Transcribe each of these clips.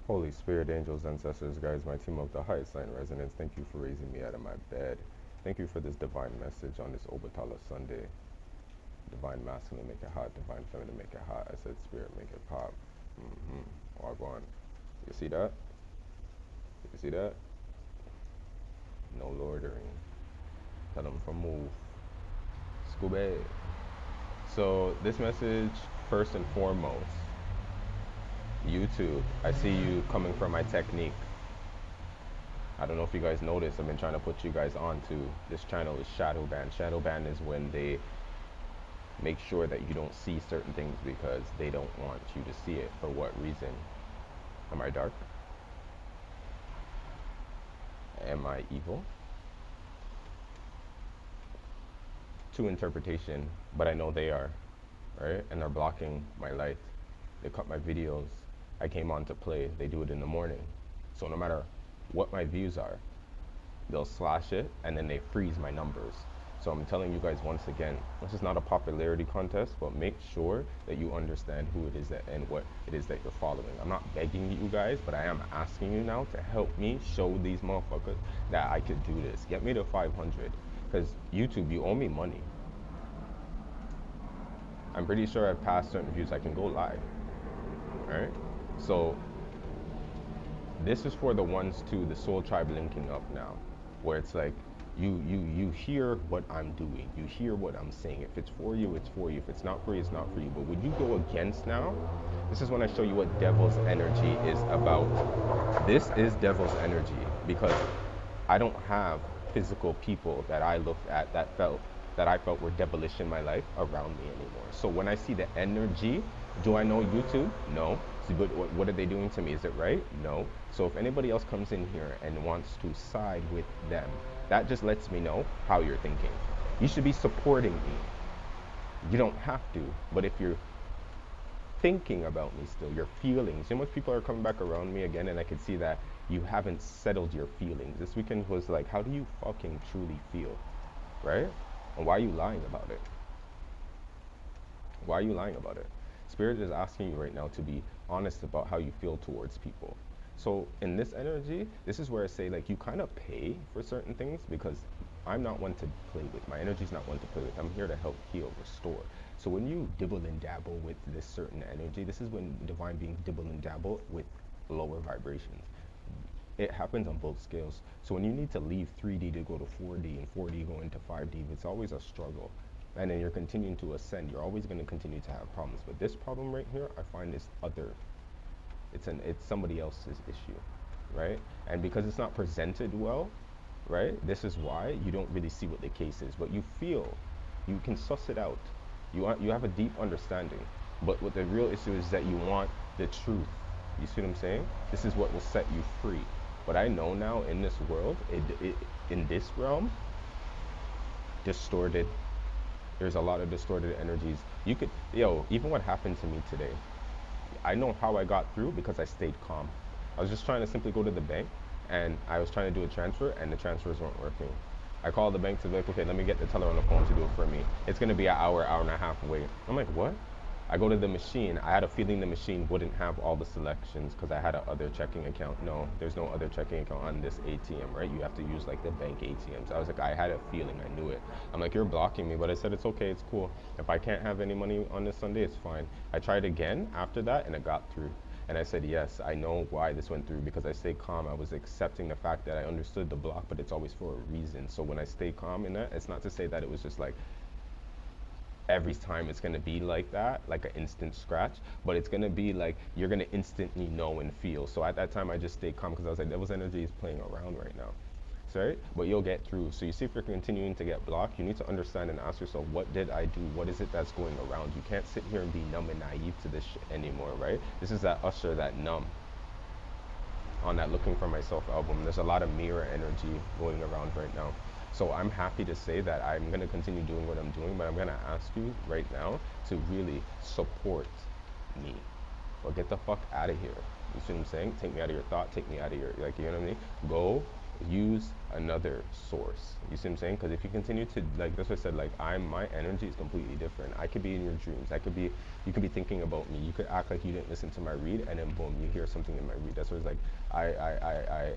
Holy Spirit, angels, ancestors, guides, my team of the highest sign resonance, thank you for raising me out of my bed. Thank you for this divine message on this Obatala Sunday. Divine masculine, make it hot. Divine feminine, make it hot. I said spirit, make it pop. Walk on. You see that? You see that? No loitering. Tell them for move. Scooby. So this message, first and foremost, YouTube, I see you coming from my technique. I don't know if you guys noticed, I've been trying to put you guys onto this channel is shadow ban. Shadow ban is when they make sure that you don't see certain things because they don't want you to see it. For what reason? Am I dark? Am I evil? To interpretation, but I know they are, right? And they're blocking my light. They cut my videos. I came on to play. They do it in the morning. So no matter what my views are, they'll slash it and then they freeze my numbers. So I'm telling you guys once again, this is not a popularity contest, but make sure that you understand who it is that and what it is that you're following. I'm not begging you guys, but I am asking you now to help me show these motherfuckers that I could do this. Get me to 500, because YouTube, you owe me money. I'm pretty sure I've passed certain views. I can go live, all right? So this is for the ones to the soul tribe linking up now, where it's like, you hear what I'm doing. You hear what I'm saying. If it's for you, it's for you. If it's not for you, it's not for you. But would you go against now? This is when I show you what devil's energy is about. This is devil's energy because I don't have physical people that I looked at that I felt were devilish in my life around me anymore. So when I see the energy, do I know YouTube? No. So, but what are they doing to me? Is it right? No. So if anybody else comes in here and wants to side with them, that just lets me know how you're thinking. You should be supporting me. You don't have to, but if you're thinking about me still, your feelings, you know, most people are coming back around me again, and I can see that you haven't settled your feelings. This weekend was like, how do you fucking truly feel, right? And why are you lying about it? Why are you lying about it? Spirit is asking you right now to be honest about how you feel towards people. So in this energy, this is where I say, like, you kind of pay for certain things because I'm not one to play with. My energy is not one to play with. I'm here to help heal, restore. So when you dibble and dabble with this certain energy, this is when divine beings dibble and dabble with lower vibrations. It happens on both scales. So when you need to leave 3D to go to 4D and 4D go into 5D, it's always a struggle. And then you're continuing to ascend. You're always going to continue to have problems. But this problem right here, I find is other. It's somebody else's issue, right? And because it's not presented well, right? This is why you don't really see what the case is. But you feel, you can suss it out. You have a deep understanding. But what the real issue is that you want the truth. You see what I'm saying? This is what will set you free. But I know now in this world, in this realm, distorted. There's a lot of distorted energies. You could, even what happened to me today, I know how I got through because I stayed calm. I was just trying to simply go to the bank, and I was trying to do a transfer, and the transfers weren't working. I called the bank to be like, okay, let me get the teller on the phone to do it for me. It's gonna be an hour and a half away. I'm like, what? I go to the machine. I had a feeling the machine wouldn't have all the selections because I had a other checking account. No, there's no other checking account on this ATM, right? You have to use like the bank ATMs. I was like, I had a feeling, I knew it. I'm like, you're blocking me, but I said, it's okay, it's cool. If I can't have any money on this Sunday, it's fine. I tried again after that and it got through. And I said, yes, I know why this went through because I stayed calm. I was accepting the fact that I understood the block, but it's always for a reason. So when I stay calm in that, it's not to say that it was just like, every time it's going to be like that, like an instant scratch, but it's going to be like you're going to instantly know and feel. So at that time I just stayed calm because I was like, devil's energy is playing around right now. Sorry, but you'll get through. So you see, if you're continuing to get blocked, you need to understand and ask yourself, what did I do? What is it that's going around? You can't sit here and be numb and naive to this shit anymore, right? This is that Usher, that Numb, on that Looking for Myself album. There's a lot of mirror energy going around right now. So I'm happy to say that I'm going to continue doing what I'm doing, but I'm going to ask you right now to really support me. Or get the fuck out of here. You see what I'm saying? Take me out of your thought, take me out of your, like, you know what I mean? Go use another source. You see what I'm saying? Because if you continue to, like, that's what I said, like, my energy is completely different. I could be in your dreams. You could be thinking about me. You could act like you didn't listen to my read, and then boom, you hear something in my read. That's what it's like. I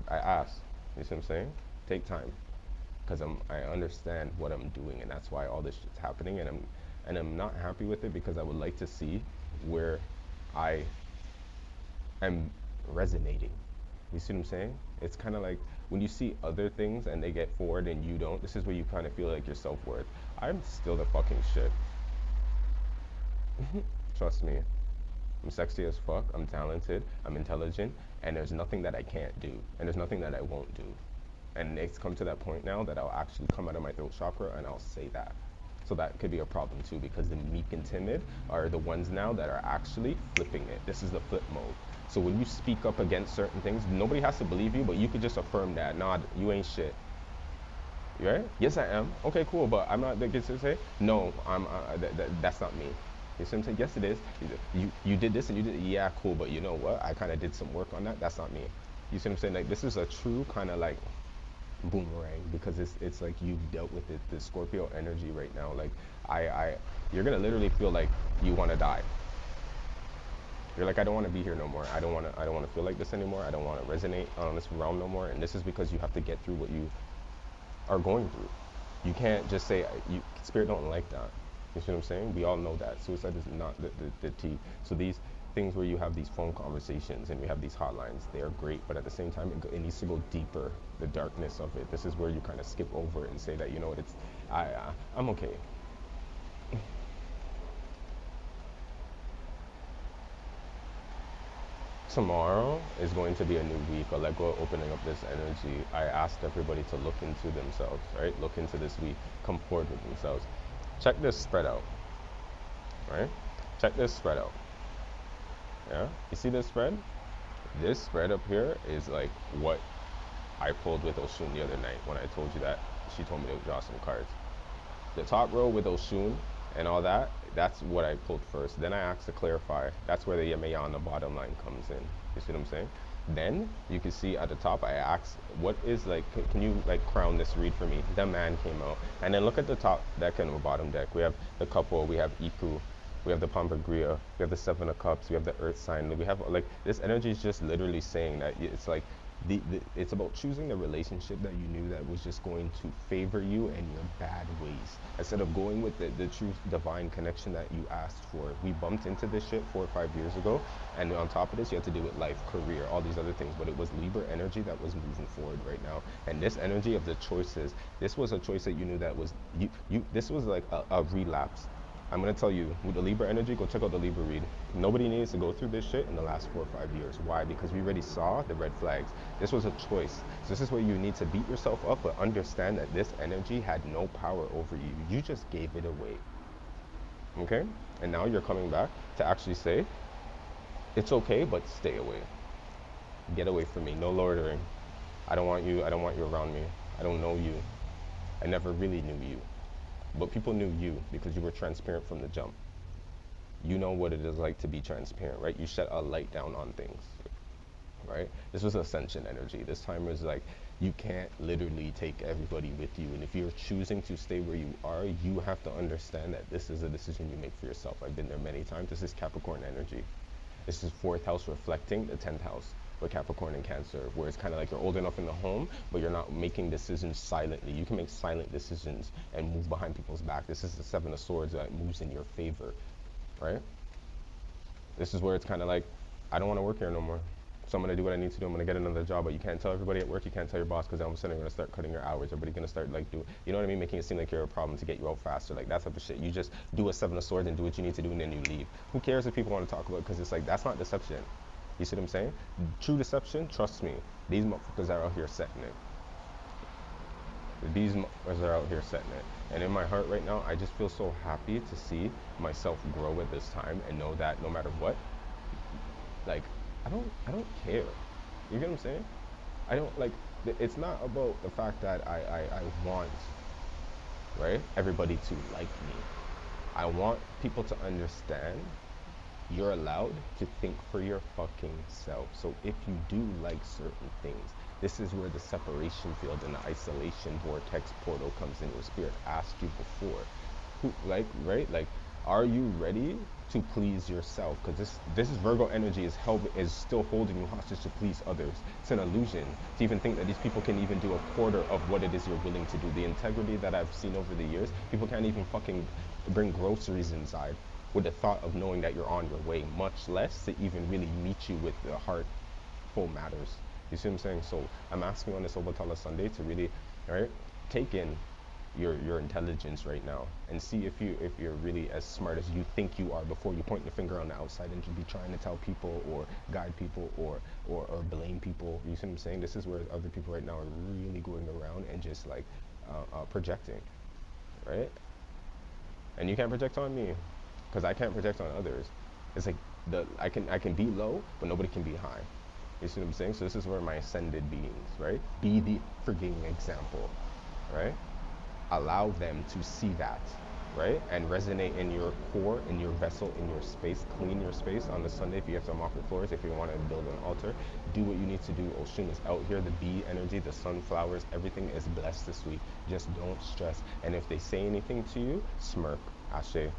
ask. You see what I'm saying? Take time, because I understand what I'm doing, and that's why all this shit's happening, and I'm not happy with it because I would like to see where I am resonating. You see what I'm saying? It's kind of like when you see other things and they get forward and you don't, this is where you kind of feel like your self-worth. I'm still the fucking shit. Trust me. I'm sexy as fuck. I'm talented. I'm intelligent. And there's nothing that I can't do. And there's nothing that I won't do. And it's come to that point now that I'll actually come out of my throat chakra and I'll say that. So that could be a problem too, because the meek and timid are the ones now that are actually flipping it. This is the flip mode. So when you speak up against certain things, nobody has to believe you, but you could just affirm that. Nah, you ain't shit. Right? Yes, I am. Okay, cool, but I'm not the gets to say, no, that's not me. You see what I'm saying? Yes, it is. You did this and you did, yeah, cool, but you know what? I kind of did some work on that. That's not me. You see what I'm saying? Like, this is a true kind of like boomerang, because it's like you've dealt with it, the Scorpio energy right now. Like, you're gonna literally feel like you want to die. You're like, I don't want to be here no more. I don't want to feel like this anymore. I don't want to resonate on this realm no more. And this is because you have to get through what you are going through. You can't just say, spirit don't like that. You see what I'm saying? We all know that. Suicide is not the T. So these things where you have these phone conversations and we have these hotlines, they are great, but at the same time, it needs to go deeper, the darkness of it. This is where you kind of skip over it and say that, you know what, I'm okay. Tomorrow is going to be a new week. I'll let go of opening up this energy. I asked everybody to look into themselves, right? Look into this week, come forward with themselves. Check this spread out, right? Check this spread out. Yeah? You see this spread? This spread up here is like what I pulled with Oshun the other night when I told you that she told me to draw some cards. The top row with Oshun and all that, that's what I pulled first. Then I asked to clarify. That's where the Yemaya on the bottom line comes in. You see what I'm saying? Then you can see at the top, I asked, what is like, can you like crown this read for me? The man came out. And then look at the top deck and the bottom deck. We have the couple, we have Iku, we have the Pambagria, we have the Seven of Cups, we have the Earth sign. We have like, this energy is just literally saying that it's like, it's about choosing the relationship that you knew that was just going to favor you in your bad ways, instead of going with the true divine connection that you asked for. We bumped into this shit 4 or 5 years ago, and on top of this, you have to do with life, career, all these other things. But it was Libra energy that was moving forward right now, and this energy of the choices. This was a choice that you knew that was you. This was like a relapse. I'm gonna tell you, with the Libra energy, go check out the Libra read. Nobody needs to go through this shit in the last 4 or 5 years. Why? Because we already saw the red flags. This was a choice. So this is where you need to beat yourself up, but understand that this energy had no power over you. You just gave it away. Okay? And now you're coming back to actually say, it's okay, but stay away. Get away from me. No loitering. I don't want you. I don't want you around me. I don't know you. I never really knew you. But people knew you because you were transparent from the jump. You know what it is like to be transparent, right? You shed a light down on things, right? This was ascension energy. This time was like, you can't literally take everybody with you. And if you're choosing to stay where you are, you have to understand that this is a decision you make for yourself. I've been there many times. This is Capricorn energy. This is 4th house reflecting the 10th house with Capricorn and Cancer, where it's kind of like you're old enough in the home, but you're not making decisions silently. You can make silent decisions and move behind people's back. This is the 7 of Swords that moves in your favor, right? This is where it's kind of like, I don't want to work here no more. So I'm going to do what I need to do. I'm going to get another job, but you can't tell everybody at work. You can't tell your boss, because all of a sudden you're going to start cutting your hours. Everybody's going to start like you know what I mean? Making it seem like you're a problem to get you out faster. Like that type of shit. You just do a 7 of Swords and do what you need to do, and then you leave. Who cares if people want to talk about it? Because it's like, that's not deception. You see what I'm saying? True deception, trust me, these motherfuckers are out here setting it. These motherfuckers are out here setting it. And in my heart right now, I just feel so happy to see myself grow at this time and know that no matter what, like, I don't care. You get what I'm saying? I don't, like, it's not about the fact that I want, right, everybody to like me. I want people to understand You're allowed to think for your fucking self. So if you do like certain things, this is where the separation field and the isolation vortex portal comes in. Your spirit asked you before, who, like, right? Like, are you ready to please yourself? Because this is Virgo energy is still holding you hostage to please others. It's an illusion to even think that these people can even do a quarter of what it is you're willing to do. The integrity that I've seen over the years, people can't even fucking bring groceries inside with the thought of knowing that you're on your way, much less to even really meet you with the heartful matters. You see what I'm saying? So I'm asking on this Obatala Sunday to really, right, take in your intelligence right now and see if you're really as smart as you think you are before you point the finger on the outside and to be trying to tell people or guide people or blame people. You see what I'm saying? This is where other people right now are really going around and just like projecting, right? And you can't project on me because I can't project on others. It's like I can be low, but nobody can be high. You see what I'm saying? So this is where my ascended beings, right? Be the freaking example, right? Allow them to see that, right? And resonate in your core, in your vessel, in your space. Clean your space on the Sunday if you have to mop your floors, if you want to build an altar. Do what you need to do. Oshun is out here, the bee energy, the sunflowers, everything is blessed this week. Just don't stress. And if they say anything to you, smirk. Ashe.